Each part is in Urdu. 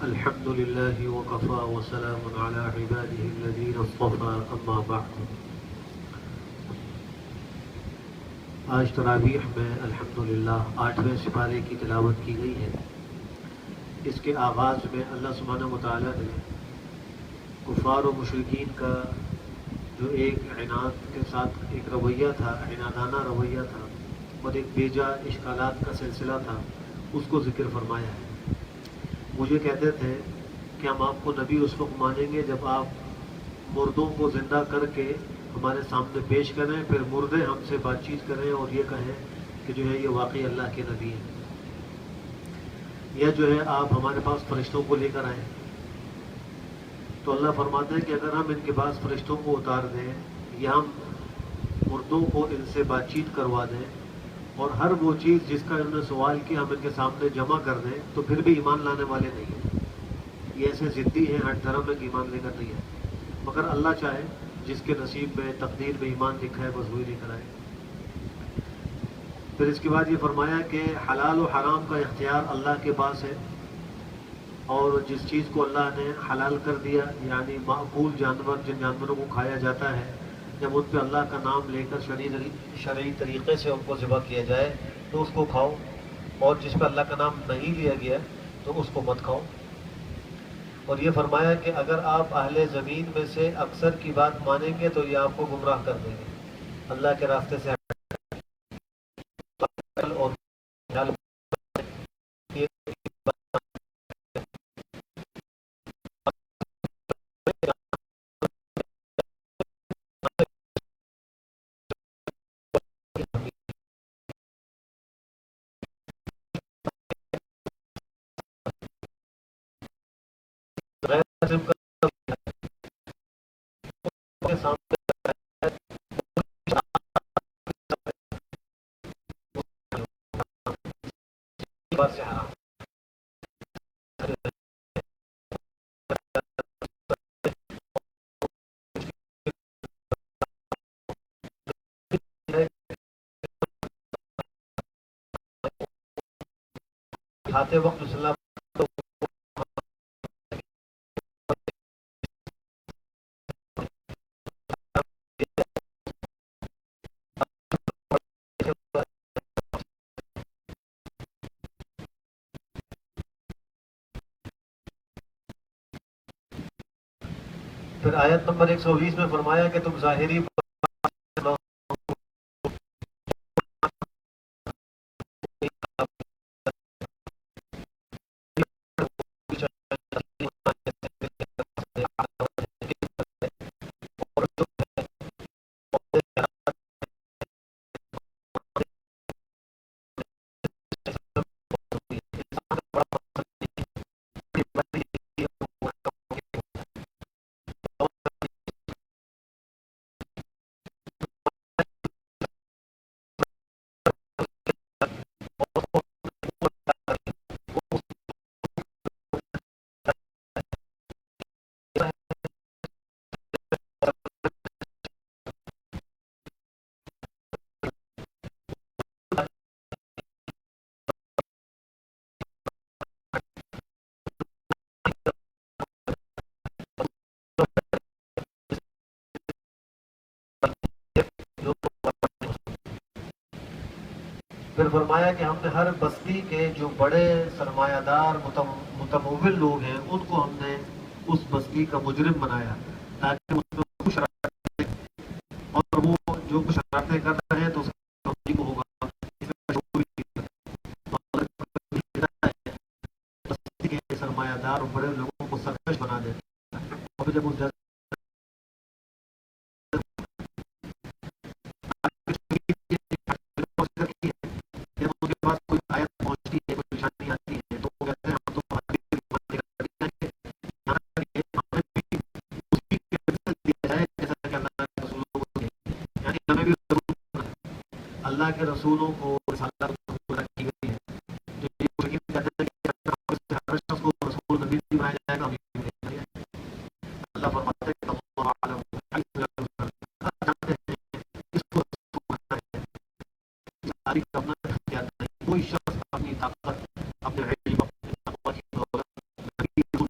الحمد لله وكفى وسلام على عباده الذين اصطفى اما بعد. آج تراویح میں الحمدللہ 8ویں سپارے کی تلاوت کی گئی ہے. اس کے آغاز میں اللہ سبحانہ وتعالی نے کفار و مشرکین کا جو ایک عناد کے ساتھ ایک رویہ تھا، عنادانہ رویہ تھا اور ایک بیجا اشکالات کا سلسلہ تھا، اس کو ذکر فرمایا ہے. مجھے کہتے تھے کہ ہم آپ کو نبی اس وقت مانیں گے جب آپ مردوں کو زندہ کر کے ہمارے سامنے پیش کریں، پھر مردے ہم سے بات چیت کریں اور یہ کہیں کہ جو ہے یہ واقعی اللہ کے نبی ہیں، یا جو ہے آپ ہمارے پاس فرشتوں کو لے کر آئیں. تو اللہ فرماتا ہے کہ اگر ہم ان کے پاس فرشتوں کو اتار دیں یا ہم مردوں کو ان سے بات چیت کروا دیں اور ہر وہ چیز جس کا انہوں نے سوال کیا ہم ان کے سامنے جمع کر دیں، تو پھر بھی ایمان لانے والے نہیں ہیں. یہ ایسے ضدی ہیں ہر دھرم میں کہ ایمان لے کر نہیں ہے. مگر اللہ چاہے جس کے نصیب میں تقدیر میں ایمان لکھا ہے بس وہی لے کر آئے. پھر اس کے بعد یہ فرمایا کہ حلال و حرام کا اختیار اللہ کے پاس ہے، اور جس چیز کو اللہ نے حلال کر دیا یعنی معقول جانور جن جانوروں کو کھایا جاتا ہے، جب ان پہ اللہ کا نام لے کر شرعی طریقے سے ان کو ذبح کیا جائے تو اس کو کھاؤ، اور جس پہ اللہ کا نام نہیں لیا گیا تو اس کو مت کھاؤ. اور یہ فرمایا کہ اگر آپ اہل زمین میں سے اکثر کی بات مانیں گے تو یہ آپ کو گمراہ کر دیں گے، اللہ کے راستے سے اور کے سامنے سے حرام. کھاتے وقت صلی پھر آیت نمبر 120 میں فرمایا کہ تم ظاہری پھر فرمایا کہ ہم نے ہر بستی کے جو بڑے سرمایہ دار متمول لوگ ہیں ان کو ہم نے اس بستی کا مجرم بنایا تاکہ اس میں کچھ شرارتیں، اور وہ جو کچھ شرارتیں کر رہے ہیں تو اس کا کو ہوگا. بستی کے سرمایہ دار اور بڑے لوگوں کو سرکش بنا دیتا ہے، اور جب اس جب ان کے پاس کوئی آیت پہنچتی ہے، کوئی نشانی آتی ہے تو وہ کہتے ہیں ہم تو اللہ کے رسولوں کو رسالت کی گئی ہے. جو یہ مشرکین کہتے ہیں کہ ہر شخص کو رسول نبی بنایا جائے گا، اللہ فرماتا ہے کہ اللہ عالم کوئی شخص اپنی طاقت اپنے علم اپنی تقوی کی دولت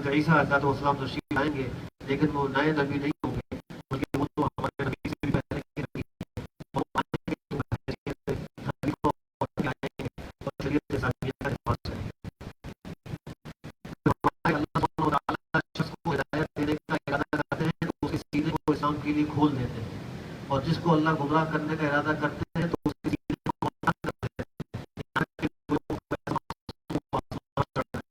حضرت عیسیٰ علیہ السلام تشریف لائیں گے، لیکن وہ نئے نبی نہیں ہوں گے، بلکہ وہ تو ہمارے نبی سے بھی پہلے کے نبی ہیں، اور وہ آئیں گے تو حیثیت خلیفہ اور آئیں گے اور شریعت ثانیہ کا حفاظ کریں گے۔ اللہ سبحانہ وتعالیٰ شخص کو ہدایت دینے کا ارادہ کرتے ہیں تو اس کے سینے کو اسلام کے لیے کھول دیتے ہیں، اور جس کو اللہ گمراہ کرنے کا ارادہ کرتے ہیں تو اس کے سینے کو بند کر دیتے ہیں، یہاں تک کہ لوگوں کو ایسا محسوس ہو چڑھتا ہے۔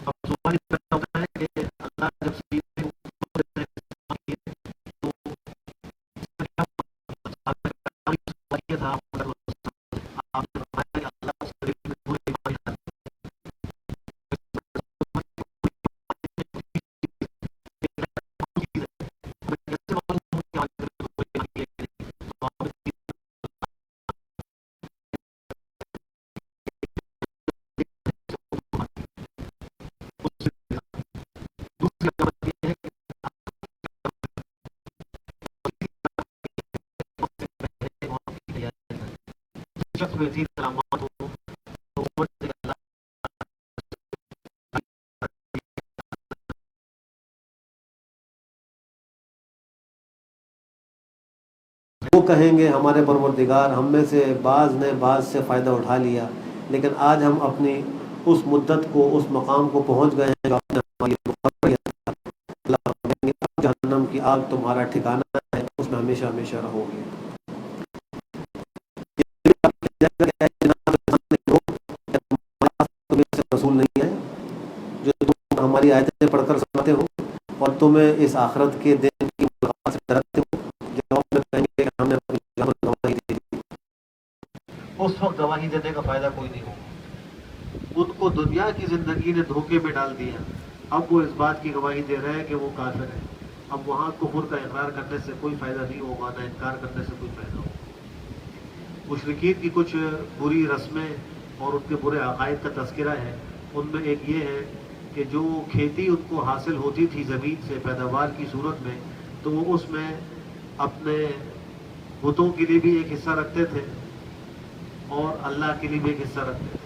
اب سوال یہ پیدا ہوتا ہے کہ اللہ جب سینے کو کھول دیتے ہیں اسلام کے، تو اس کا کیا مطلب؟ سوال یہ تھا آپ نے فرمایا کہ اللہ اس قریب میں پورے ایمان لاتے ہیں۔ شخص میں تین علامات ہو تو عمر سے اللہ وہ کہیں گے ہمارے پروردگار ہم میں سے بعض نے بعض سے فائدہ اٹھا لیا، لیکن آج ہم اپنی اس مدت کو اس مقام کو پہنچ گئے ہیں جو آپ نے ہمارے لیے مقرر کیا تھا۔ اللہ فرمائیں گے اب جہنم کی آگ تمہارا ٹھکانہ ہے، اس میں ہمیشہ ہمیشہ رہو گے۔ رسول نہیں ہے جو تم ہماری آیتیں پڑھ کر سناتے ہو اور تمہیں اس آخرت کے دن کی ملاقات سے ڈراتے ہو، جواب میں کہیں گے کہ ہم نے اپنی جگہ پر گواہی دی تھی۔ اس وقت گواہی دینے کا فائدہ کوئی نہیں ہوگا، ان کو دنیا کی زندگی نے دھوکے میں ڈال دیا، اب وہ اس بات کی گواہی دے رہے ہیں کہ وہ کافر ہے۔ اب وہاں کفر کا اقرار کرنے سے کوئی فائدہ نہیں ہوگا، نہ انکار کرنے سے کوئی فائدہ ہوگا۔ مشرکین کی کچھ بری رسمیں اور ان کے برے عقائد کا تذکرہ ہے، ان میں ایک یہ ہے کہ جو کھیتی ان کو حاصل ہوتی تھی زمین سے پیداوار کی صورت میں، تو وہ اس میں اپنے بتوں کے لیے بھی ایک حصہ رکھتے تھے اور اللہ کے لیے بھی ایک حصہ رکھتے تھے۔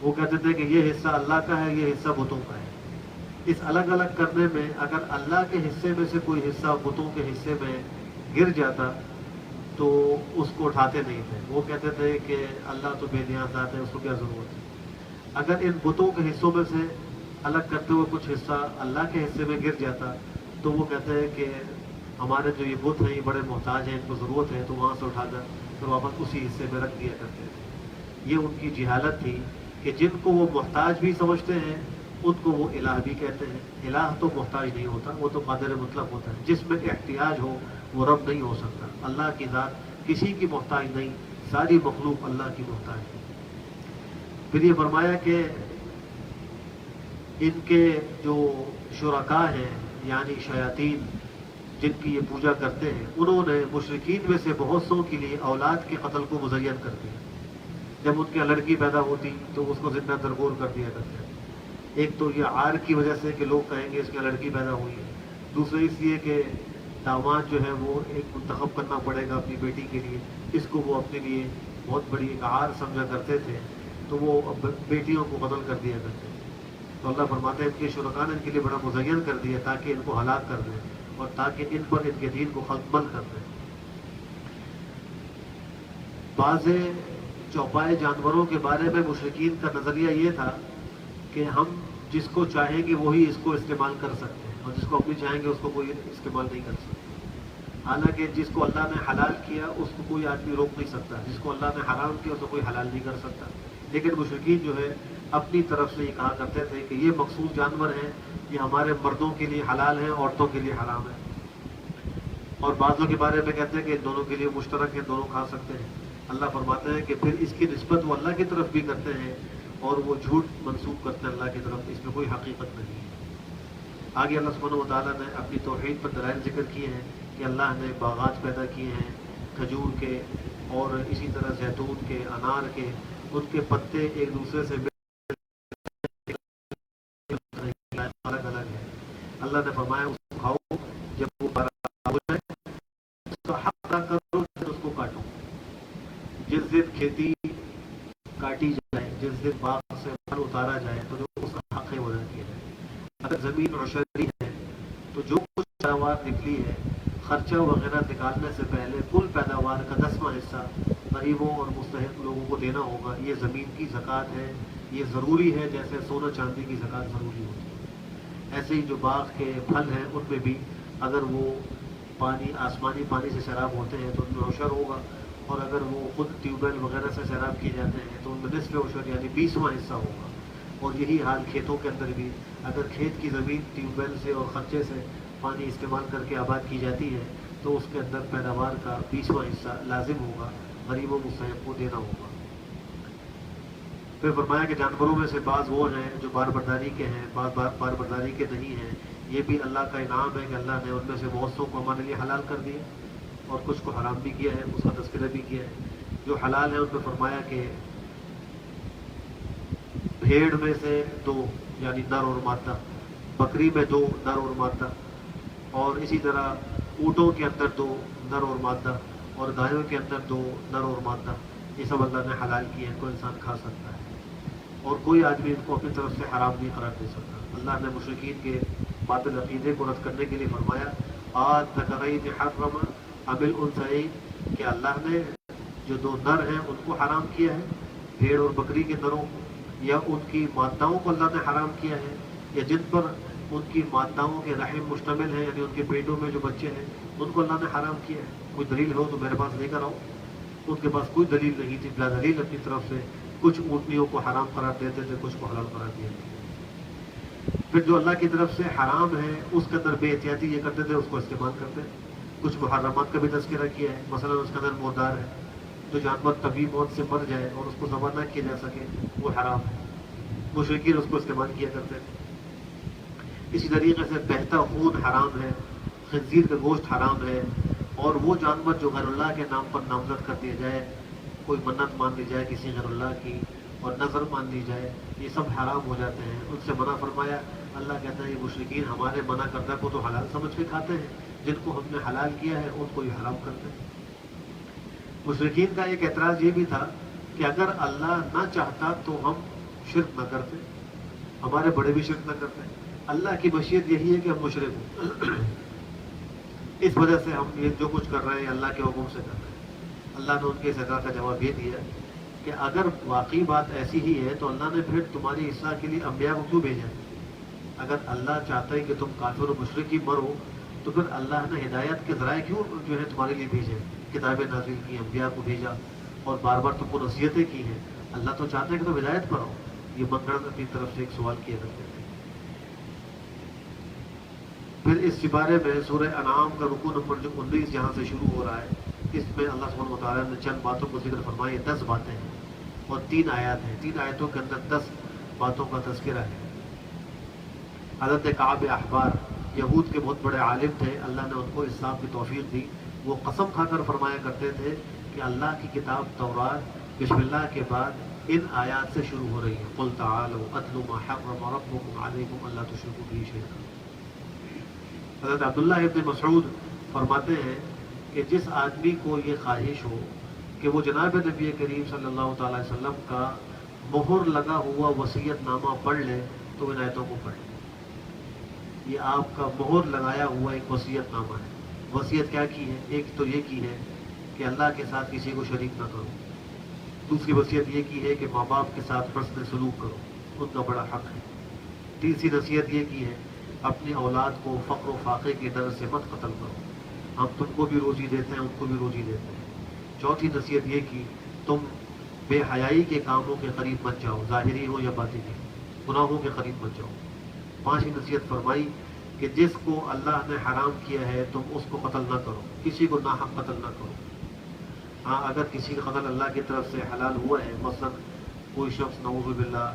وہ کہتے تھے کہ یہ حصہ اللہ کا ہے، یہ حصہ بتوں کا ہے۔ اس الگ الگ کرنے میں اگر اللہ کے حصے میں سے کوئی حصہ بتوں کے حصے میں گر جاتا تو اس کو اٹھاتے نہیں تھے، وہ کہتے تھے کہ اللہ تو بے نیاز ذات ہے، اس کو کیا ضرورت ہے۔ اگر ان بتوں کے حصوں میں سے الگ کرتے ہوئے کچھ حصہ اللہ کے حصے میں گر جاتا تو وہ کہتے ہیں کہ ہمارے جو یہ بت ہیں یہ بڑے محتاج ہیں، ان کو ضرورت ہے، تو وہاں سے اٹھا کر پھر واپس اسی حصے میں رکھ دیا کرتے تھے۔ یہ ان کی جہالت تھی کہ جن کو وہ محتاج بھی سمجھتے ہیں ان کو وہ الہ بھی کہتے ہیں۔ الہ تو محتاج نہیں ہوتا، وہ تو قادر مطلق ہوتا ہے، جس میں احتیاج ہو وہ رب نہیں ہو سکتا۔ اللہ کی ذات کسی کی محتاج نہیں، ساری مخلوق اللہ کی محتاج ہے۔ پھر یہ فرمایا کہ ان کے جو شرکاء ہیں یعنی شیاطین جن کی یہ پوجا کرتے ہیں، انہوں نے مشرکین میں سے بہت سو کے لیے اولاد کے قتل کو مزین کر دیا۔ جب ان کے لڑکی پیدا ہوتی تو اس کو زندہ درگور کر دیا کرتے ہیں۔ ایک تو یہ عار کی وجہ سے کہ لوگ کہیں گے اس کے لڑکی پیدا ہوئی ہے، دوسرے اس لیے کہ داماد جو ہے وہ ایک منتخب کرنا پڑے گا اپنی بیٹی کے لیے، اس کو وہ اپنے لیے بہت بڑی ایک عار سمجھا کرتے تھے، تو وہ بیٹیوں کو قتل کر دیا کرتے تھے۔ تو اللہ فرماتے ہیں ان کے شرکاء نے ان کے لیے بڑا مزین کر دیا تاکہ ان کو ہلاک کر دیں اور تاکہ ان پر ان کے دین کو خلط کر دیں۔ بعض چوپائے جانوروں کے بارے میں مشرکین کا نظریہ یہ تھا کہ ہم جس کو چاہیں گے وہی اس کو استعمال کر سکتے ہیں، اور جس کو اپنی چاہیں گے اس کو کوئی استعمال نہیں کر سکتا۔ حالانکہ جس کو اللہ نے حلال کیا اس کو کوئی آدمی روک نہیں سکتا، جس کو اللہ نے حرام کیا اس کو کوئی حلال نہیں کر سکتا۔ لیکن مشرکین جو ہے اپنی طرف سے یہ کہا کرتے تھے کہ یہ مخصوص جانور ہیں، یہ ہمارے مردوں کے لیے حلال ہیں، عورتوں کے لیے حرام ہیں، اور بعضوں کے بارے میں کہتے ہیں کہ ان دونوں کے لیے مشترک ہیں، دونوں کھا سکتے ہیں۔ اللہ فرماتے ہیں کہ پھر اس کی نسبت وہ اللہ کی طرف بھی کرتے ہیں اور وہ جھوٹ منسوب کرتے ہیں اللہ کی طرف، اس میں کوئی حقیقت نہیں ہے۔ آگے اللہ سبحانہ وتعالیٰ نے اپنی توحید پر دلائل ذکر کیے ہیں کہ اللہ نے باغات پیدا کیے ہیں کھجور کے اور اسی طرح زیتون کے، انار کے، ان کے پتے ایک دوسرے سے الگ الگ ہیں۔ اللہ نے فرمایا اس کو کھاؤ، جب وہ بڑا ہو جائے اس کا حق ادا کرو، پھر اس کو کاٹو۔ جس دن کھیتی کاٹی جائے، جس دن باغ سے پھل اتارا جائے تو جو اس کا حق ہے وہ ادا کیا اگر زمین عشری ہے تو جو کچھ پیداوار نکلی ہے خرچہ وغیرہ نکالنے سے پہلے کل پیداوار کا 10واں حصہ غریبوں اور مستحق لوگوں کو دینا ہوگا. یہ زمین کی زکوٰۃ ہے, یہ ضروری ہے جیسے سونا چاندی کی زکوٰۃ ضروری ہوتی ہے. ایسے ہی جو باغ کے پھل ہیں ان میں بھی اگر وہ پانی آسمانی پانی سے سیراب ہوتے ہیں تو ان میں عشر ہوگا, اور اگر وہ خود ٹیوب ویل وغیرہ سے سیراب کیے جاتے ہیں تو ان میں نصف عشر یعنی 20واں حصہ ہوگا. اور یہی حال کھیتوں کے اندر بھی, اگر کھیت کی زمین ٹیوب ویل سے اور خرچے سے پانی استعمال کر کے آباد کی جاتی ہے تو اس کے اندر پیداوار کا 20واں حصہ لازم ہوگا, غریبوں مستحق کو دینا ہوگا. پھر فرمایا کہ جانوروں میں سے بعض وہ ہیں جو بار برداری کے ہیں, بعض بار برداری کے نہیں ہیں. یہ بھی اللہ کا انعام ہے کہ اللہ نے ان میں سے بہت سو کو ہمارے لیے حلال کر دیا اور کچھ کو حرام بھی کیا ہے, اس کا تذکرہ بھی کیا ہے. جو حلال ہے ان میں فرمایا کہ بھیڑ میں سے 2 یعنی نر اور مادہ, بکری میں 2 نر اور مادہ, اور اسی طرح اونٹوں کے اندر 2 نر اور مادہ, اور گایوں کے اندر 2 نر اور مادہ. یہ سب اللہ نے حلال کیے ہیں, کوئی انسان کھا سکتا ہے اور کوئی آدمی ان کو اپنی طرف سے حرام نہیں قرار دے سکتا. اللہ نے مشرکین کے باطل عقیدے کو رد کرنے کے لیے فرمایا الذکرین حرم ام الانثیین, کہ اللہ نے جو 2 نر ہیں ان کو حرام کیا ہے, بھیڑ اور بکری کے نروں کو, یا ان کی ماداؤں کو اللہ نے حرام کیا ہے, یا جن پر ان کی ماداؤں کے رحم مشتمل ہیں یعنی ان کے پیٹوں میں جو بچے ہیں ان کو اللہ نے حرام کیا ہے. کوئی دلیل ہو تو میرے پاس لے کر آؤ. ان کے پاس کوئی دلیل نہیں تھی, بلا دلیل اپنی طرف سے کچھ اونٹنیوں کو حرام قرار دیتے تھے, کچھ کو حلال قرار دیا. پھر جو اللہ کی طرف سے حرام ہے اس کے اندر بے احتیاطی یہ کرتے تھے, اس کو استعمال کرتے. کچھ محرمات کا بھی تذکرہ کیا ہے, مثلا اس کے اندر مردار ہے, جو جانور طبی موت سے مر جائے اور اس کو ذبح نہ کیا جا سکے وہ حرام ہے. مشرکین اس کو استعمال کیا کرتے تھے. اسی طریقے سے بہتا خون حرام ہے, خنزیر کا گوشت حرام ہے, اور وہ جانور جو غیر اللہ کے نام پر نامزد کر دیا جائے, کوئی منت مان لی جائے کسی غیر اللہ کی اور نظر مان لی جائے, یہ سب حرام ہو جاتے ہیں. ان سے منع فرمایا. اللہ کہتا ہے یہ مشرکین ہمارے منع کردہ کو تو حلال سمجھ کے کھاتے ہیں, جن کو ہم نے حلال کیا ہے ان کو یہ حرام کرتے ہیں. مشرکین کا ایک اعتراض یہ بھی تھا کہ اگر اللہ نہ چاہتا تو ہم شرک نہ کرتے, ہمارے بڑے بھی شرک نہ کرتے. اللہ کی مشیت یہی ہے کہ ہم مشرک ہوں, اس وجہ سے ہم یہ جو کچھ کر رہے ہیں اللہ کے حکم سے کر رہے ہیں. اللہ نے ان کے اس اعتراض کا جواب یہ دیا کہ اگر واقعی بات ایسی ہی ہے تو اللہ نے پھر تمہاری اصلاح کے لیے انبیاء کو کیوں بھیجا؟ اگر اللہ چاہتا ہے کہ تم کافر و مشرک ہی مرو تو پھر اللہ نے ہدایت کے ذرائع کیوں جو ہے تمہارے لیے بھیجے, کتابیں نازل کی, انبیاء کو بھیجا اور بار بار تم کو نصیحتیں کی ہیں. اللہ تو چاہتا ہے کہ تم ہدایت پر ہو. یہ منگڑ اپنی طرف سے ایک سوال کیا کرتے تھے. پھر اس سپارے میں سورہ انعام کا رکوع نمبر جو 19 جہاں سے شروع ہو رہا ہے, اس میں اللہ سبحانہ و تعالیٰ نے چند باتوں کو ذکر فرمایا. 10 باتیں ہیں اور 3 آیات ہیں. 3 آیتوں کے اندر 10 باتوں کا تذکرہ ہے. حضرت کعب احبار یہود کے بہت بڑے عالم تھے, اللہ نے ان کو اسلام کی توفیق دی. وہ قسم کھا کر فرمایا کرتے تھے کہ اللہ کی کتاب تورات بسم اللہ کے بعد ان آیات سے شروع ہو رہی ہے. قل تعالوا اتل ما حرم ربکم علیکم الا تشرکوا بہ شیئا. حضرت عبداللہ ابن مسعود فرماتے ہیں کہ جس آدمی کو یہ خواہش ہو کہ وہ جناب نبی کریم صلی اللہ تعالی وسلم کا مہر لگا ہوا وصیت نامہ پڑھ لے تو ان آیتوں کو پڑھ لے. یہ آپ کا مہر لگایا ہوا ایک وصیت نامہ ہے. وصیت کیا کی ہے؟ ایک تو یہ کی ہے کہ اللہ کے ساتھ کسی کو شریک نہ کرو. دوسری وصیت یہ کی ہے کہ ماں باپ کے ساتھ حسن سلوک کرو, ان کا بڑا حق ہے. تیسری نصیحت یہ کی ہے اپنی اولاد کو فقر و فاقے کی ڈر سے مت قتل کرو, ہم تم کو بھی روزی دیتے ہیں ان کو بھی روزی دیتے ہیں. چوتھی نصیحت یہ کی تم بے حیائی کے کاموں کے قریب مت جاؤ, ظاہری ہو یا باطنی, گناہوں کے قریب مت جاؤ. پانچویں نصیحت فرمائی کہ جس کو اللہ نے حرام کیا ہے تم اس کو قتل نہ کرو, کسی کو ناحق قتل نہ کرو. ہاں اگر کسی کا قتل اللہ کی طرف سے حلال ہوا ہے, مثلا کوئی شخص نعوذ باللہ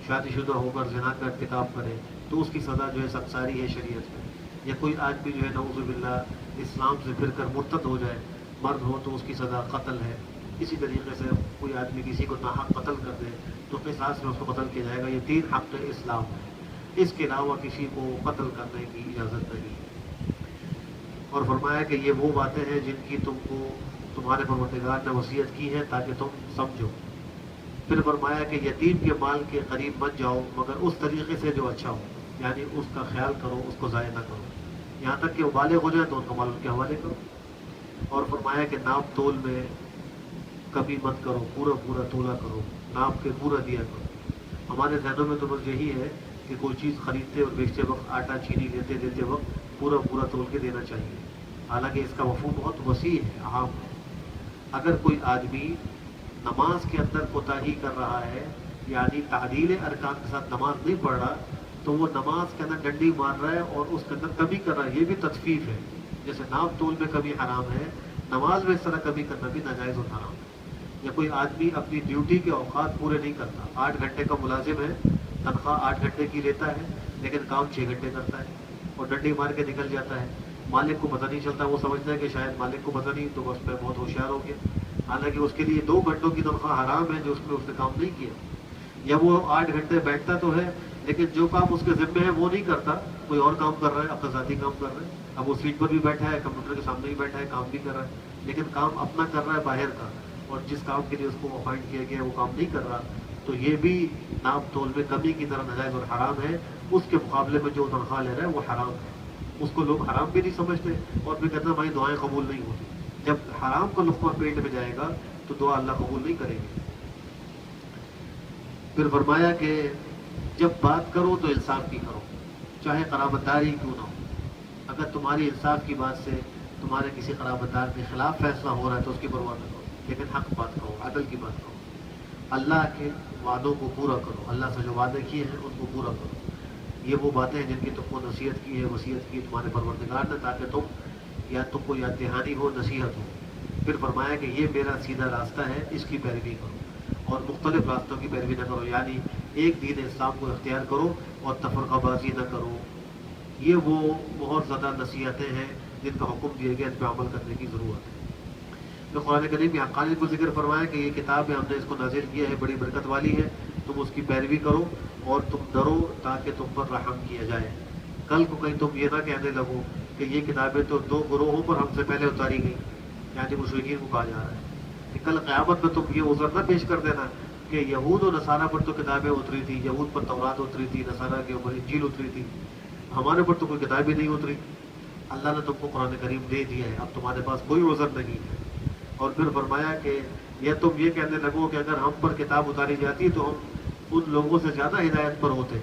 شادی شدہ ہو کر زنا کا ارتکاب کرے تو اس کی سزا جو ہے سنساری ہے شریعت میں. یا کوئی آدمی جو ہے نعوذ باللہ اسلام سے پھر کر مرتد ہو جائے, مرد ہو تو اس کی سزا قتل ہے. اسی طریقے سے کوئی آدمی کسی کو ناحق قتل کر دے تو قصاص میں اس کو قتل کیا جائے گا. یہ 3 حق اسلام ہے, اس کے علاوہ کسی کو قتل کرنے کی اجازت نہیں ہے. اور فرمایا کہ یہ وہ باتیں ہیں جن کی تم کو تمہارے پروردگار نے وصیت کی ہے تاکہ تم سمجھو. پھر فرمایا کہ یتیم کے مال کے قریب مت جاؤ مگر اس طریقے سے جو اچھا ہو, یعنی اس کا خیال کرو، اس کو ضائع نہ کرو، یہاں تک کہ وہ بالغ ہو جائے تو ان کا مال ان کے حوالے کرو۔ اور فرمایا کہ ناپ تول میں کمی مت کرو، پورا پورا تولا کرو، ناپ کے پورا دیا کرو۔ ہمارے ذہنوں میں تو بس یہی ہے کہ کوئی چیز خریدتے اور بیچتے وقت آٹا چینی دیتے وقت پورا پورا تول کے دینا چاہیے، حالانکہ اس کا مفہوم بہت وسیع ہے، عام ہے۔ اگر کوئی آدمی نماز کے اندر کوتاہی کر رہا ہے، یعنی تعدیل ارکان کے ساتھ نماز نہیں پڑھ رہا، تو وہ نماز کے اندر ڈنڈی مار رہا ہے اور اس کے اندر کمی کر رہا ہے، یہ بھی تطفیف ہے۔ جیسے ناپ تول میں کمی حرام ہے، نماز میں اس طرح کمی کرنا بھی ناجائز اور حرام ہے۔ یا کوئی آدمی اپنی ڈیوٹی کے اوقات پورے نہیں کرتا، 8 گھنٹے کا ملازم ہے، تنخواہ 8 گھنٹے کی لیتا ہے، لیکن کام 6 گھنٹے کرتا ہے اور ڈنڈی مار کے نکل جاتا ہے، مالک کو پتہ نہیں چلتا، وہ سمجھتا ہے کہ شاید مالک کو پتہ نہیں، تو بس میں بہت ہوشیار ہو گیا، حالانکہ اس کے لیے 2 گھنٹوں کی تنخواہ حرام ہے جو اس میں اس نے کام نہیں کیا۔ یا وہ 8 گھنٹے بیٹھتا تو ہے لیکن جو کام اس کے ذمے ہے وہ نہیں کرتا، کوئی اور کام کر رہا ہے، اپنا ذاتی کام کر رہا ہے، اب وہ سیٹ پر بھی بیٹھا ہے، کمپیوٹر کے سامنے بھی بیٹھا ہے، کام بھی کر رہا ہے، لیکن کام اپنا کر رہا ہے باہر کا، اور جس کام کے لیے اس کو اپائنٹ کیا گیا ہے وہ کام نہیں کر رہا، تو یہ بھی ناپ تول میں کمی کی طرح ناجائز اور حرام ہے۔ اس کے مقابلے میں جو تنخواہ لے رہا ہے وہ حرام ہے، اس کو لوگ حرام بھی نہیں سمجھتے اور پھر کہتے ہیں بھائی دعائیں قبول نہیں ہوتی۔ جب حرام کا لقمہ پیٹ میں جائے گا تو دعا اللہ قبول نہیں کرے گی۔ پھر فرمایا کہ جب بات کرو تو انصاف کی کرو، چاہے قرابت داری کیوں نہ ہو۔ اگر تمہاری انصاف کی بات سے تمہارے کسی قرابت دار کے خلاف فیصلہ ہو رہا ہے تو اس کی پرواہ نہ کرو، لیکن حق بات کرو، عدل کی بات کرو، اللہ کے وعدوں کو پورا کرو، اللہ سے جو وعدے کیے ہیں ان کو پورا کرو۔ یہ وہ باتیں ہیں جن کی تم کو نصیحت کی ہے، وصیت کی تمہارے پروردگار نے، تاکہ تم کو یاد دہانی ہو، نصیحت ہو۔ پھر فرمایا کہ یہ میرا سیدھا راستہ ہے، اس کی پیروی کرو اور مختلف راستوں کی پیروی نہ کرو، یعنی ایک دین اسلام کو اختیار کرو اور تفرقہ بازی نہ کرو۔ یہ وہ بہت زیادہ نصیحتیں ہیں جن کا حکم دیا گیا، ان پہ عمل کرنے کی ضرورت ہے۔ تو قرآن کریم میں حقانیت کو ذکر فرمایا کہ یہ کتاب ہے، ہم نے اس کو نازل کیا ہے، بڑی برکت والی ہے، تم اس کی پیروی کرو اور تم ڈرو تاکہ تم پر رحم کیا جائے۔ کل کو کہیں تم یہ نہ کہنے لگو کہ یہ کتابیں تو 2 گروہوں پر ہم سے پہلے اتاری گئی، یعنی مشرکین کو کہا جا رہا ہے کہ کل قیامت میں تم یہ عذر نہ پیش کر دینا کہ یہود و نصارہ پر تو کتابیں اتری تھی، یہود پر تورات اتری تھی، نصارہ کے اوپر انجیل اتری تھی، ہمارے پر تو کوئی کتاب ہی نہیں اتری۔ اللہ نے تم کو قرآن کریم دے دیا ہے، اب تمہارے پاس کوئی عذر نہیں ہے۔ اور پھر فرمایا کہ یا تم یہ کہنے لگو کہ اگر ہم پر کتاب اتاری جاتی تو ہم ان لوگوں سے زیادہ ہدایت پر ہوتے،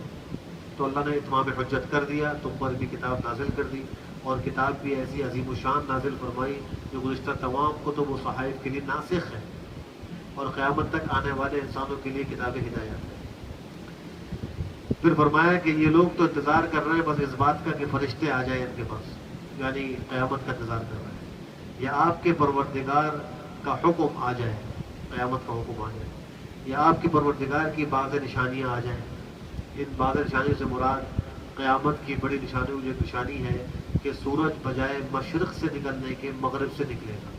تو اللہ نے اتمام حجت کر دیا، تم پر بھی کتاب نازل کر دی، اور کتاب بھی ایسی عظیم الشان نازل فرمائی جو گزشتہ تمام کتب و صحائف کے لیے ناسخ ہے اور قیامت تک آنے والے انسانوں کے لیے کتاب ہدایت ہے۔ پھر فرمایا کہ یہ لوگ تو انتظار کر رہے ہیں بس اس بات کا کہ فرشتے آ جائیں ان کے پاس، یعنی قیامت کا انتظار کر رہے ہیں، یا آپ کے پروردگار کا حکم آ جائے، قیامت کا حکم آ جائے، یا آپ کے پروردگار کی بعض نشانیاں آ جائیں۔ ان بعض نشانیوں سے مراد قیامت کی بڑی نشانی جو نشانی ہے کہ سورج بجائے مشرق سے نکلنے کے مغرب سے نکلے گا،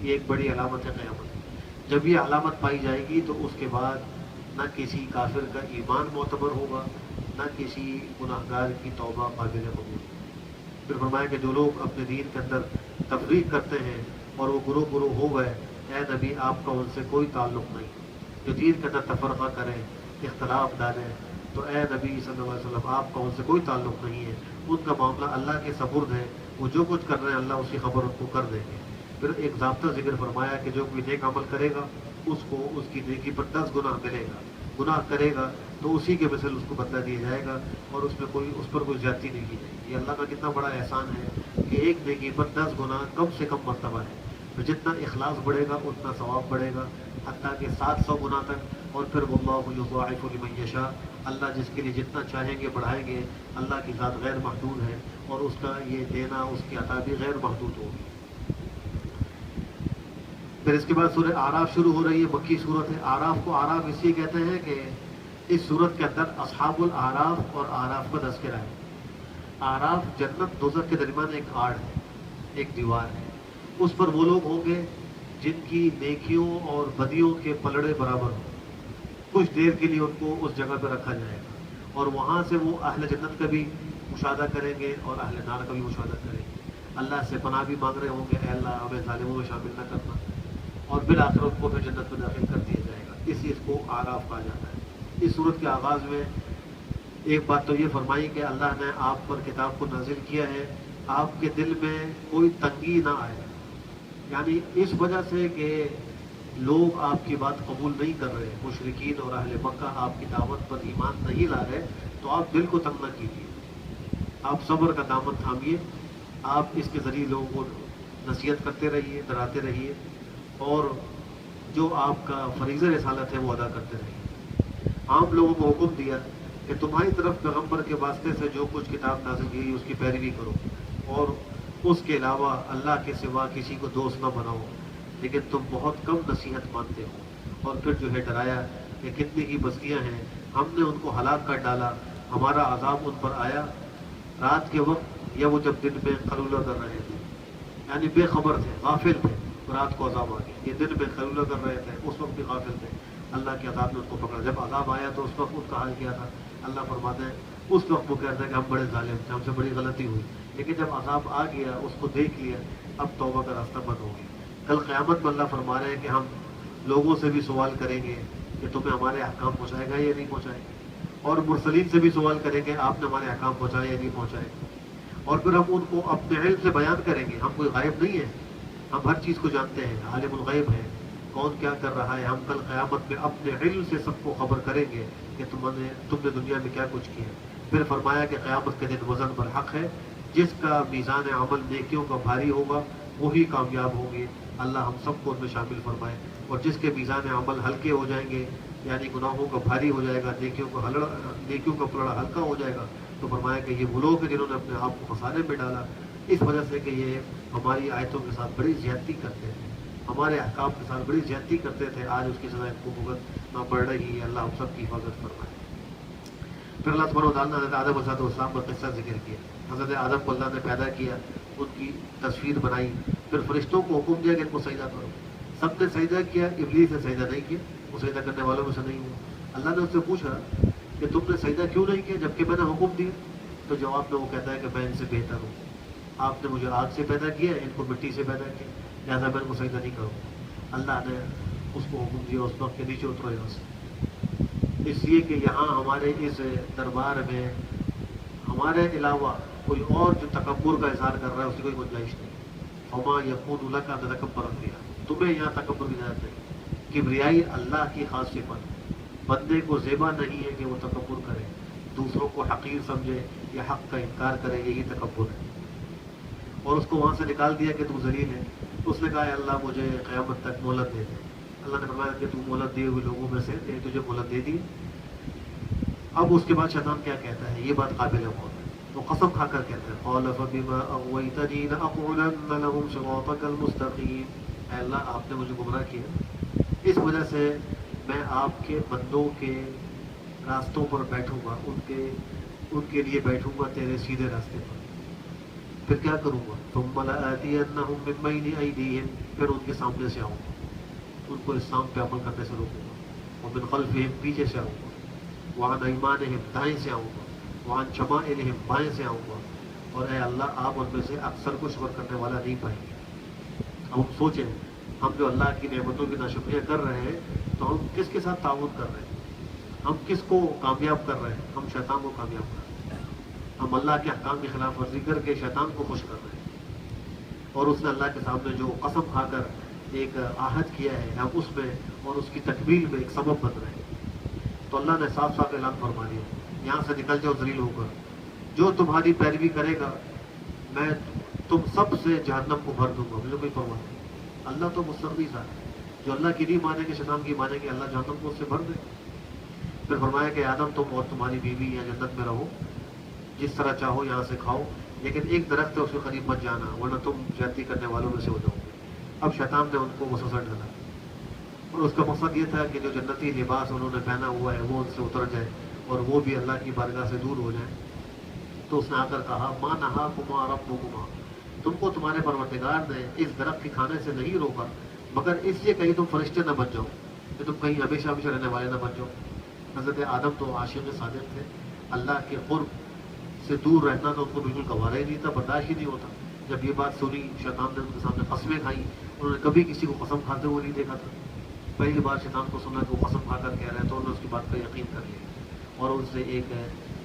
یہ ایک بڑی علامت ہے قیامت۔ جب یہ علامت پائی جائے گی تو اس کے بعد نہ کسی کافر کا ایمان معتبر ہوگا، نہ کسی گناہگار کی توبہ قابل قبول۔ پھر فرمایا کہ جو لوگ اپنے دین کے اندر تفریق کرتے ہیں اور وہ گروہ گروہ ہو گئے، اے نبی آپ کا ان سے کوئی تعلق نہیں۔ جو دین کے اندر تفرقہ کریں، اختلاف ڈالیں، تو اے نبی صلی اللہ علیہ وسلم آپ کا ان سے کوئی تعلق نہیں ہے، ان کا معاملہ اللہ کے سپرد ہے، وہ جو کچھ کر رہے ہیں اللہ اس کی خبر ان کو کر دیں گے۔ پھر ایک ضابطہ ذکر فرمایا کہ جو کوئی نیک عمل کرے گا اس کو اس کی نیکی پر 10 گناہ ملے گا، گناہ کرے گا تو اسی کے مثل اس کو بدلہ دیا جائے گا اور اس پر کوئی زیادتی نہیں کی جائے گی۔ یہ اللہ کا کتنا بڑا احسان ہے کہ ایک نیکی پر 10 گناہ کم سے کم مرتبہ ہے، تو جتنا اخلاص بڑھے گا اتنا ثواب بڑھے گا، حتیٰ کہ 700 گناہ تک۔ اور پھر واللہ یضاعف لمن یشاء، اللہ جس کے لیے جتنا چاہیں گے بڑھائیں گے، اللہ کی ذات غیر محدود ہے اور اس کا یہ دینا، اس کی عطا بھی غیر محدود ہوگی۔ پھر اس کے بعد سورہ اعراف شروع ہو رہی ہے، مکی صورت ہے۔ اعراف کو اعراف اس لیے کہتے ہیں کہ اس صورت کے اندر اصحاب الاعراف اور اعراف کا تذکرہ ہے۔ اعراف جنت دوزخ کے درمیان ایک آڑ ہے، ایک دیوار ہے، اس پر وہ لوگ ہوں گے جن کی نیکیوں اور بدیوں کے پلڑے برابر ہوں۔ کچھ دیر کے لیے ان کو اس جگہ پہ رکھا جائے گا اور وہاں سے وہ اہل جنت کا بھی مشاہدہ کریں گے اور اہل نار کا بھی مشاہدہ کریں گے، اللہ سے پناہ بھی مانگ رہے ہوں گے، اے اللہ ہمیں ظالموں میں شامل نہ کرنا، اور بالآخر ان کو پھر جنت میں داخل کر دیا جائے گا۔ اس چیز کو اعراف کہا جاتا ہے۔ اس صورت کے آغاز میں ایک بات تو یہ فرمائی کہ اللہ نے آپ پر کتاب کو نازل کیا ہے آپ کے دل میں کوئی تنگی نہ آئے، یعنی اس وجہ سے کہ لوگ آپ کی بات قبول نہیں کر رہے، مشرکین اور اہل مکہ آپ کی دعوت پر ایمان نہیں لا رہے، تو آپ دل کو تنگ نہ کیجیے، آپ صبر کا دامن تھامیے، آپ اس کے ذریعے لوگوں کو نصیحت کرتے رہیے، ڈراتے رہیے، اور جو آپ کا فریضہ رسالت ہے وہ ادا کرتے رہیے۔ عام لوگوں کو حکم دیا کہ تمہاری طرف پیغمبر کے واسطے سے جو کچھ کتاب نازل کی گئی اس کی پیروی کرو، اور اس کے علاوہ اللہ کے سوا کسی کو دوست نہ بناؤ، لیکن تم بہت کم نصیحت مانتے ہو۔ اور پھر جو ہے ڈرایا کہ کتنی ہی بستیاں ہیں، ہم نے ان کو ہلاک کر ڈالا، ہمارا عذاب ان پر آیا رات کے وقت یا وہ جب دن میں قلولہ کر رہے تھے، یعنی بے خبر تھے، غافل تھے، رات کو عذاب آ گیا، یہ دن میں قلولہ کر رہے تھے، اس وقت بھی غافل تھے، اللہ کے عذاب نے ان کو پکڑا۔ جب عذاب آیا تو اس وقت ان کا حال کیا تھا؟ اللہ فرماتے ہیں اس وقت وہ کہتے ہیں کہ ہم بڑے ظالم تھے، ہم سے بڑی غلطی ہوئی، لیکن جب عذاب آ گیا، اس کو دیکھ لیا، اب توبہ کا راستہ بند ہو گیا۔ کل قیامت میں اللہ فرما رہے ہیں کہ ہم لوگوں سے بھی سوال کریں گے کہ تمہیں ہمارے احکام پہنچائے گا یا نہیں پہنچائے گا، اور مرسلین سے بھی سوال کریں گے آپ نے ہمارے احکام پہنچائے یا نہیں پہنچائے، اور پھر ہم ان کو اپنے علم سے بیان کریں گے۔ ہم کوئی غائب نہیں ہے، ہم ہر چیز کو جانتے ہیں، عالم الغیب ہے، کون کیا کر رہا ہے۔ ہم کل قیامت میں اپنے علم سے سب کو خبر کریں گے کہ تم نے دنیا میں کیا کچھ کیا۔ پھر فرمایا کہ قیامت کے دن وزن پر حق ہے، جس کا میزان عمل نیکیوں کا بھاری ہوگا وہی کامیاب ہوں گے، اللہ ہم سب کو ان میں شامل فرمائے۔ اور جس کے میزان عمل ہلکے ہو جائیں گے، یعنی گناہوں کا بھاری ہو جائے گا، نیکیوں کا پلڑا ہلکا ہو جائے گا، تو فرمایا کہ یہ وہ لوگ ہیں جنہوں نے اپنے آپ کو خسارے میں ڈالا، اس وجہ سے کہ یہ ہماری آیتوں کے ساتھ بڑی زیادتی کرتے تھے، ہمارے احکام کے ساتھ بڑی زیادتی کرتے تھے، آج اس کی سزا ان کو بھگتنا پڑ رہی ہے۔ اللہ ہم سب کی حفاظت فرمائے۔ پھر اللہ سبحانہ وتعالیٰ نے حضرت آدم علیہ السلام کا قصہ ذکر کیا۔ حضرت آدم کو اللہ نے پیدا کیا، ان کی تصویر بنائی، پھر فرشتوں کو حکم دیا کہ ان کو سجدہ کرو، سب نے سجدہ کیا، ابلیس نے سجدہ نہیں کیا، وہ سجدہ کرنے والوں میں سے نہیں ہوا۔ اللہ نے اس سے پوچھا کہ تم نے سجدہ کیوں نہیں کیا جبکہ میں نے حکم دیا؟ تو جواب میں وہ کہتا ہے کہ میں ان سے بہتر ہوں، آپ نے مجھے آگ سے پیدا کیا، ان کو مٹی سے پیدا کیا، لہٰذا میں ان کو سجدہ نہیں کروں۔ اللہ نے اس کو حکم دیا اس وقت کے نیچے اترو یہاں سے، اس لیے کہ یہاں ہمارے اس دربار میں ہمارے علاوہ کوئی اور جو تکبر کا اظہار کر رہا ہے اس کی کوئی گنجائش نہیں۔ فما یکون لک ان تتکبر فیہا، تمہیں یہاں تکبر کی اجازت نہیں۔ کبریائی اللہ کی خاص صفت، بندے کو زیبا نہیں ہے کہ وہ تکبر کرے، دوسروں کو حقیر سمجھے یا حق کا انکار کرے، یہی تکبر ہے۔ اور اس کو وہاں سے نکال دیا کہ تو ذلیل ہے، تو اس نے کہا اللہ مجھے قیامت تک مہلت دے دے۔ اللہ نے فرمایا کہ تو مہلت دیے ہوئے لوگوں میں سے تجھے مہلت دے دی۔ اب اس کے بعد شیطان کیا کہتا ہے، یہ بات قابل غور ہے، تو قسم کھا کر کہتا ہے قال فبما اغويتني لاقعدن لهم صراطك المستقيم، اے اللہ آپ نے مجھے گمراہ کیا، اس وجہ سے میں آپ کے بندوں کے راستوں پر بیٹھوں گا، ان کے لیے بیٹھوں گا تیرے سیدھے راستے پر۔ پھر کیا کروں گا؟ ثم لآتینہم من بین ایدیہم، پھر ان کے سامنے سے آؤں گا، ان کو اسلام پہ عمل کرنے سے روکوں گا، ومن خلفہم، پیچھے سے آؤں گا، وعن ایمانہم، دائیں سے آؤں گا، وعن شمائلہم، بائیں سے آؤں گا، اور اے اللہ آپ ان میں سے اکثر کو شکر کرنے والا نہیں پائیں گے۔ اب ہم سوچیں، ہم جو اللہ کی نعمتوں کی ناشکریاں کر رہے ہیں تو ہم کس کے ساتھ تعاون کر رہے ہیں؟ ہم کس کو کامیاب کر رہے ہیں؟ ہم شیطان کو کامیاب کر رہے ہیں، ہم اللہ کے احکام کی خلاف ورزی کر کے شیطان کو خوش کر رہے ہیں، اور اس نے اللہ کے سامنے جو قسم کھا کر ایک عہد کیا ہے ہم اس میں اور اس کی تکمیل میں ایک سبب بن رہے ہیں۔ تو اللہ نے صاف صاف اعلان فرما دیا، یہاں سے نکل جاؤ ذلیل ہو کر، جو تمہاری پیروی کرے گا میں تم سب سے جہنم کو بھر دوں گا، مجھے کوئی پرواہ نہیں۔ اللہ تو مستغنی ذات ہے، جو اللہ کی نہیں مانیں گے شیطان کی مانیں گے، اللہ جہنم کو اس سے بھر دے۔ پھر فرمایا کہ آدم تم اور تمہاری بیوی یا جنت میں رہو، جس طرح چاہو یہاں سے کھاؤ، لیکن ایک درخت ہے اس کے قریب مت جانا ورنہ تم زیادتی کرنے والوں میں سے ہو جاؤ گے۔ اب شیطان نے ان کو وسوسہ ڈالا، اور اس کا مقصد یہ تھا کہ جو جنتی لباس انہوں نے پہنا ہوا ہے وہ ان سے اتر جائے اور وہ بھی اللہ کی بارگاہ سے دور ہو جائیں۔ تو اس نے آ کر کہا ما نہاکما ربکما، تم کو تمہارے پروردگار نے اس درخت کے کھانے سے نہیں روکا مگر اس لیے کہیں تم فرشتے نہ بن جاؤ، کہ تم کہیں ہمیشہ ہمیشہ رہنے والے نہ بن جاؤ۔ حضرت آدم تو عاشق صادق تھے، اللہ کے قرب سے دور رہنا تو ان کو بالکل گوارا ہی نہیں تھا، برداشت ہی نہیں ہوتا۔ جب یہ بات سنی شیطان نے ان کے سامنے قسمیں کھائیں، انہوں نے کبھی کسی کو قسم کھاتے ہوئے نہیں دیکھا تھا، پہلی بار شیطان کو سنا کہ وہ قسم کھا کر کہہ رہے ہیں تو انہوں نے اس کی بات کا یقین کر لیا اور ان سے ایک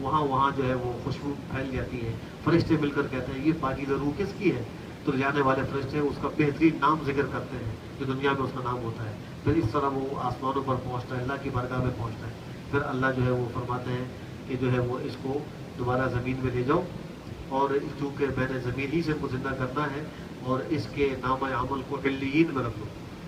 وہاں جو ہے وہ خوشبو پھیل جاتی ہے. فرشتے مل کر کہتے ہیں یہ پاکیزہ روح کس کی ہے؟ تو جانے والے فرشتے اس کا بہترین نام ذکر کرتے ہیں جو دنیا میں اس کا نام ہوتا ہے. پھر اس طرح وہ آسمانوں پر پہنچتا ہے, اللہ کی بارگاہ میں پہنچتا ہے. پھر اللہ جو ہے وہ فرماتے ہیں کہ جو ہے وہ اس کو دوبارہ زمین میں لے جاؤ, اور چونکہ میں نے زمین ہی سے ان کو زندہ کرنا ہے, اور اس کے نام عمل کو علیین میں رکھ دو.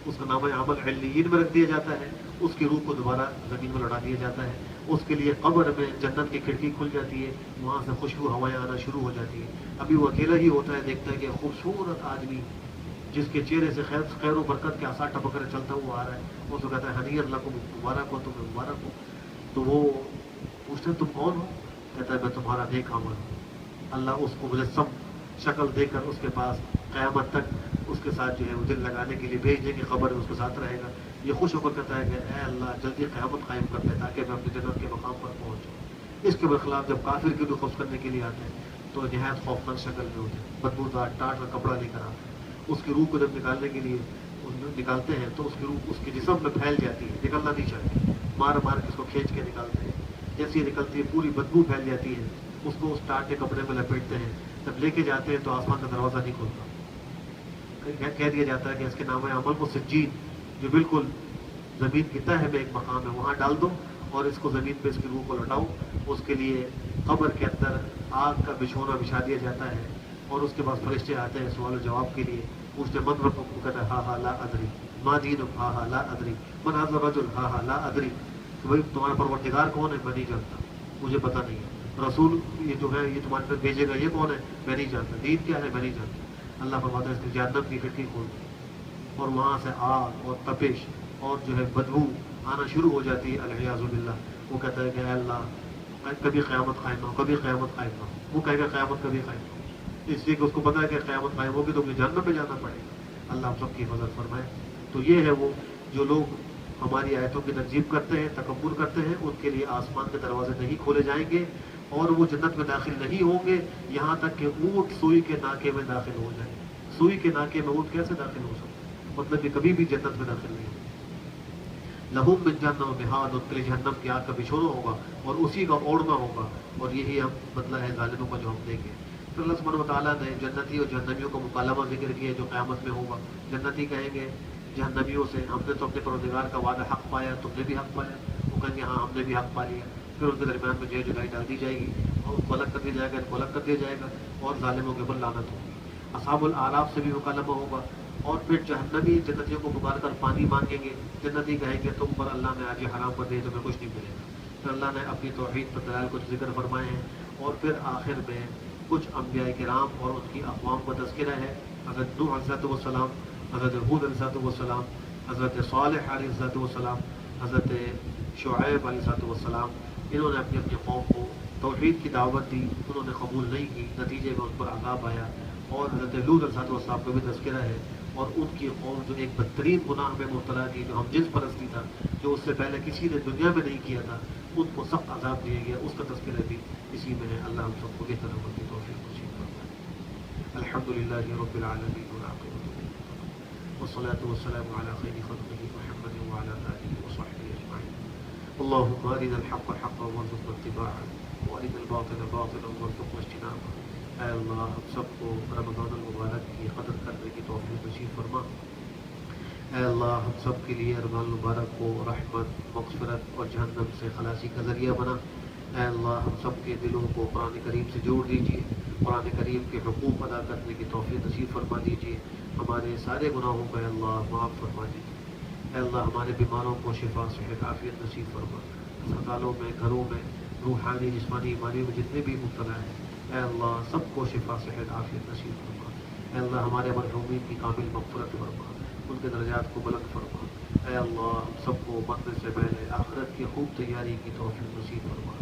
اس کا نام عمل علیین میں رکھ دیا جاتا ہے, اس کی روح کو دوبارہ زمین میں لوٹا دیا جاتا ہے. اس کے لیے قبر میں جنت کی کھڑکی کھل جاتی ہے, وہاں سے خوشبو ہوائیں آنا شروع ہو جاتی ہے. ابھی وہ اکیلا ہی ہوتا ہے, دیکھتا ہے کہ خوبصورت آدمی جس کے چہرے سے خیر و برکت کے آثار ٹپک کر چلتا ہوا آ رہا ہے. وہ تو کہتا ہے ہنی اللہ کو مبارک ہو, تمہیں مبارک ہو. تو وہ پوچھتے تم کون ہو؟ کہتا ہے میں تمہارا نیک عمل ہوں. اللہ اس کو مجسم شکل دے کر اس کے پاس قیامت تک اس کے ساتھ جو ہے وہ دل لگانے کے لیے بھیج دیں گے, خبر اس کے ساتھ رہے گا. یہ خوش ہو کر کہتا ہے کہ اے اللہ جلدی قیامت قائم کر دے تاکہ میں اپنی جنت کے مقام پر پہنچ جاؤں. اس کے برخلاف جب کافر کی روح قبض کرنے کے لیے آتے ہیں تو نہایت خوفناک شکل میں ہوتے ہیں, بدبودار ٹاٹ کا کپڑا لے کر آتے ہیں. اس کی روح کو جب نکالنے کے لیے نکالتے ہیں تو اس کی روح اس کے جسم میں پھیل جاتی ہے, نکلنا نہیں چاہتی, مار کے اس کو کھینچ کے نکالتے ہیں. جیسے یہ نکلتی ہے پوری بدبو پھیل جاتی ہے, اس کو اس ٹاٹ کے کپڑے میں لپیٹتے ہیں. جب لے کے جاتے ہیں تو آسمان کا دروازہ نہیں کھلتا. کہہ دیا جاتا ہے کہ اس کے نام عمل کو سجین, جو بالکل زمین کی تہ میں ایک مقام ہے, وہاں ڈال دو اور اس کو زمین پہ اس کی روح کو لوٹاؤ. اس کے لیے قبر کے اندر آگ کا بچھونا بچھا دیا جاتا ہے, اور اس کے بعد فرشتے آتے ہیں سوال و جواب کے لیے. پوچھتے من ربک, کو کہتا ہے ہا ہا لا ادری, ما دینک, ہا ہا لا ادری, من ھذا الرجل, ہا ہا لا ادری. کہ بھائی تمہارا پروردگار کون ہے؟ میں نہیں جانتا, مجھے پتہ نہیں ہے. رسول یہ جو ہے یہ تمہارے پاس بھیجے گا یہ کون ہے؟ میں نہیں جانتا. دین کیا ہے؟ میں نہیں جانتا. اللہ فرماتا ہے اس کی جہنم کی کھڑکی کھول دی, اور وہاں سے آگ اور تپش اور جو ہے بدبو آنا شروع ہو جاتی ہے. العیاذ باللہ. وہ کہتا ہے کہ اے اللہ کبھی قیامت قائم نہ ہو, کبھی قیامت قائم نہ ہو. وہ کہے گا قیامت کبھی قائم نہ ہو, اس لیے کہ اس کو پتا ہے کہ قیامت قائم ہوگی تو مجھے جہنم پہ جانا پڑے گا. اللہ ہم سب کی حفاظت فرمائے. تو یہ ہے وہ جو لوگ ہماری آیتوں کی تکذیب کرتے ہیں, تکبر کرتے ہیں, ان کے لیے آسمان کے دروازے نہیں کھولے جائیں گے, اور وہ جنت میں داخل نہیں ہوں گے یہاں تک کہ اونٹ سوئی کے ناکے میں داخل ہو جائے. سوئی کے ناکے میں اونٹ کیسے داخل ہو سکتا ہے؟ مطلب کہ کبھی بھی جنت میں داخل نہیں ہوگا. لہم من جہنم مہاد, ان کے لیے جہنم کی آگ کا بچھونا ہوگا اور اسی کا اوڑھنا ہوگا. اور یہی ہم بدلہ ہے ظالموں کا جو ہم دیں گے. پھر اللہ سبحانہ وتعالیٰ نے جنتی اور جہنمیوں کا مکالمہ ذکر کیا جو قیامت میں ہوگا. جنتی کہیں گے جہنمیوں سے ہم نے تو اپنے پروردگار کا وعدہ حق پایا, تم نے بھی حق پایا. وہ کہیں گے ہاں ہم نے بھی حق پا لیا. پھر ان کے درمیان میں جو جدائی ڈال دی جائے گی, اور ان کو الگ کر دیا جائے گا, ان کو الگ کر دیا جائے گا, اور ظالموں کے اوپر لعنت ہوگی. اصحاب الاعراف سے بھی مکالمہ ہوگا, اور پھر جہنمی جنتیوں کو پکار کر پانی مانگیں گے. جنتی کہیں گے تم پر اللہ نے آج یہ حرام کر دیا, تمہیں کچھ نہیں ملے گا. پھر اللہ نے اپنی توحید پر دلائل کچھ ذکر فرمائے ہیں, اور پھر آخر میں کچھ انبیاء کرام اور ان کی اقوام کا تذکرہ ہے. حضرت نوح علیہ السلام, حضرت ہود علیہ السلام, حضرت صالح علیہ السلام, حضرت شعیب علیہ السلام. انہوں نے اپنی اپنی قوم کو توحید کی دعوت دی, انہوں نے قبول نہیں کی, نتیجے میں ان پر عذاب آیا. اور حضرت لوط علیہ السلام کا بھی تذکرہ ہے, اور ان کی قوم جو ایک بدترین گناہ میں مبتلا تھی, جو ہم جنس پرستی تھا, جو اس سے پہلے کسی نے دنیا میں نہیں کیا تھا, ان کو سخت عذاب دیا گیا. اس کا تذکرہ بھی اسی میں ہے. اللہ ہم سب کو بہتر عمل کی توفیق نصیب فرمائے. الحمد للہ رب العالمین والصلاة والسلام على خير خلقه محمد وعلى آله وصحبه أجمعين. اللهم أرنا الحق حقا وارزقنا اتباعه, وأرنا الباطل باطلا وارزقنا اجتنابه. اے اللہ ہم سب کو رمضان المبارک کی قدر کرنے کی توفیق نصیب فرما. اے اللہ ہم سب کے لیے رمضان المبارک کو رحمت, مغفرت اور جہنم سے خلاصی کا ذریعہ بنا. اے اللہ ہم سب کے دلوں کو قرآن کریم سے جوڑ دیجیے, قرآن کریم کے حقوق ادا کرنے کی توفیق نصیب فرما دیجیے. ہمارے سارے گناہوں کو اے اللہ معاف فرما دیجیے. اے اللہ ہمارے بیماروں کو شفا صحت عافیت نصیب فرما. اسپتالوں میں, گھروں میں, روحانی جسمانی بیماریوں میں جتنے بھی مبتلا ہیں, اے اللہ سب کو شفا صحت عافیت نصیب فرما. اے اللہ ہمارے مرحومین کی کامل مغفرت فرما, ان کے درجات کو بلند فرما. اے اللہ ہم سب کو مرنے سے پہلے آخرت کی خوب تیاری کی توفیق نصیب فرما.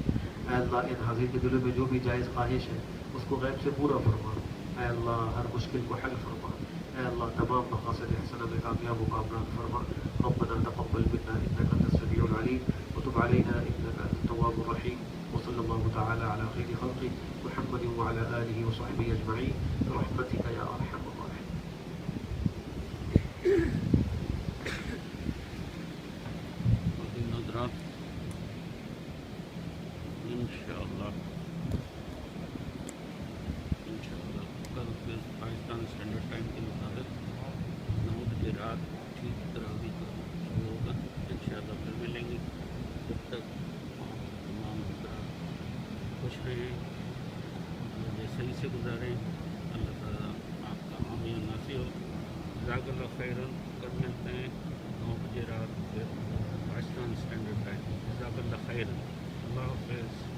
اے اللہ ان حاضر کے دلوں میں جو بھی جائز خواہش ہے اس کو غیب سے پورا فرما. اے اللہ ہر مشکل کو حل فرما. اے اللہ تمام مقاصد حسنہ میں کامیاب و کامران فرما. ربنا تقبل منا انك انت السميع العليم وتب علينا انك انت التواب الرحيم. وصلى الله تعالى على خير خلقه محمد وعلى آله وصحبه أجمعين برحمتك يا أرحم الراحمين. Draft. انشاءاللہ کل پھر پاکستان اسٹینڈرڈ ٹائم کے مطابق 9 بجے رات ٹھیک تراویح کا شروع ہوگا. انشاءاللہ پھر ملیں گے. جب تک تمام حضرات خوش رہیں، یہ صحیح سے گزاریں. اللہ تعالیٰ آپ کا حامی و ناصر ہو. جزاک اللہ خیرن. کل ملتے ہیں 9 بجے رات پھر پاکستان اسٹینڈرڈ ٹائم. جزاک اللہ خیرن. اللہ حافظ.